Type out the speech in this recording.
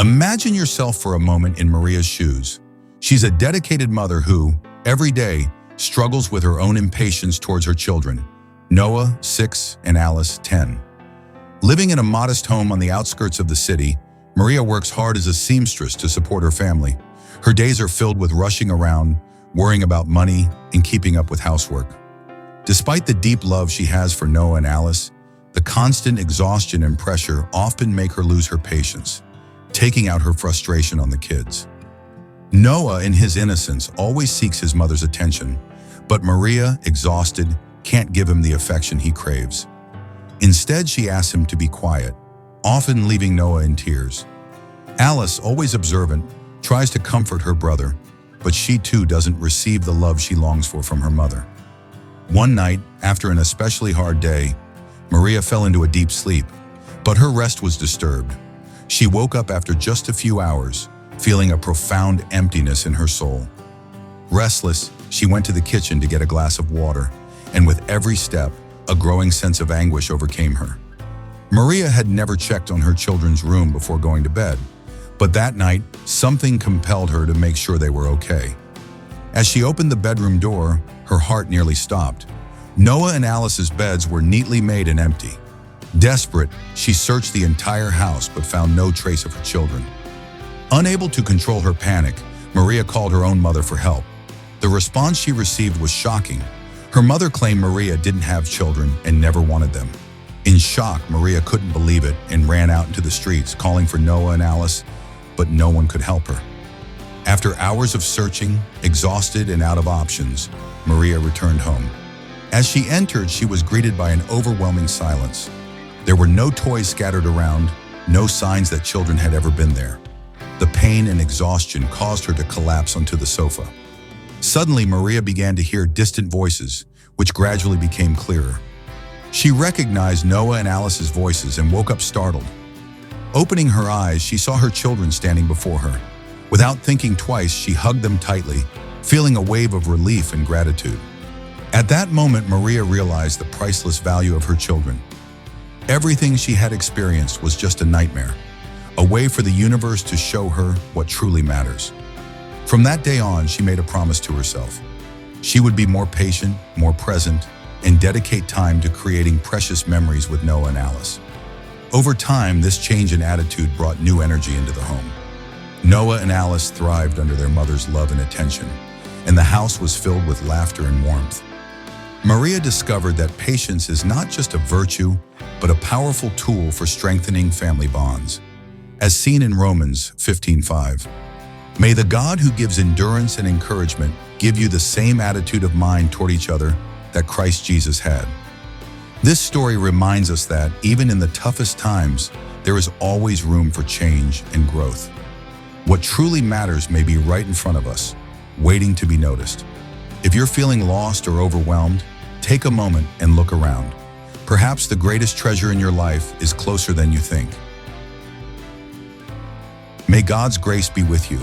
Imagine yourself for a moment in Maria's shoes. She's a dedicated mother who, every day, struggles with her own impatience towards her children, Noah, 6, and Alice, 10. Living in a modest home on the outskirts of the city, Maria works hard as a seamstress to support her family. Her days are filled with rushing around, worrying about money, and keeping up with housework. Despite the deep love she has for Noah and Alice, the constant exhaustion and pressure often make her lose her patience, taking out her frustration on the kids. Noah, in his innocence, always seeks his mother's attention, but Maria, exhausted, can't give him the affection he craves. Instead, she asks him to be quiet, often leaving Noah in tears. Alice, always observant, tries to comfort her brother, but she too doesn't receive the love she longs for from her mother. One night, after an especially hard day, Maria fell into a deep sleep, but her rest was disturbed. She woke up after just a few hours, feeling a profound emptiness in her soul. Restless, she went to the kitchen to get a glass of water, and with every step, a growing sense of anguish overcame her. Maria had never checked on her children's room before going to bed, but that night, something compelled her to make sure they were okay. As she opened the bedroom door, her heart nearly stopped. Noah and Alice's beds were neatly made and empty. Desperate, she searched the entire house but found no trace of her children. Unable to control her panic, Maria called her own mother for help. The response she received was shocking. Her mother claimed Maria didn't have children and never wanted them. In shock, Maria couldn't believe it and ran out into the streets, calling for Noah and Alice, but no one could help her. After hours of searching, exhausted and out of options, Maria returned home. As she entered, she was greeted by an overwhelming silence. There were no toys scattered around, no signs that children had ever been there. The pain and exhaustion caused her to collapse onto the sofa. Suddenly, Maria began to hear distant voices, which gradually became clearer. She recognized Noah and Alice's voices and woke up startled. Opening her eyes, she saw her children standing before her. Without thinking twice, she hugged them tightly, feeling a wave of relief and gratitude. At that moment, Maria realized the priceless value of her children. Everything she had experienced was just a nightmare, a way for the universe to show her what truly matters. From that day on, she made a promise to herself. She would be more patient, more present, and dedicate time to creating precious memories with Noah and Alice. Over time, this change in attitude brought new energy into the home. Noah and Alice thrived under their mother's love and attention, and the house was filled with laughter and warmth. Maria discovered that patience is not just a virtue, but a powerful tool for strengthening family bonds. As seen in Romans 15:5, may the God who gives endurance and encouragement give you the same attitude of mind toward each other that Christ Jesus had. This story reminds us that even in the toughest times, there is always room for change and growth. What truly matters may be right in front of us, waiting to be noticed. If you're feeling lost or overwhelmed, take a moment and look around. Perhaps the greatest treasure in your life is closer than you think. May God's grace be with you.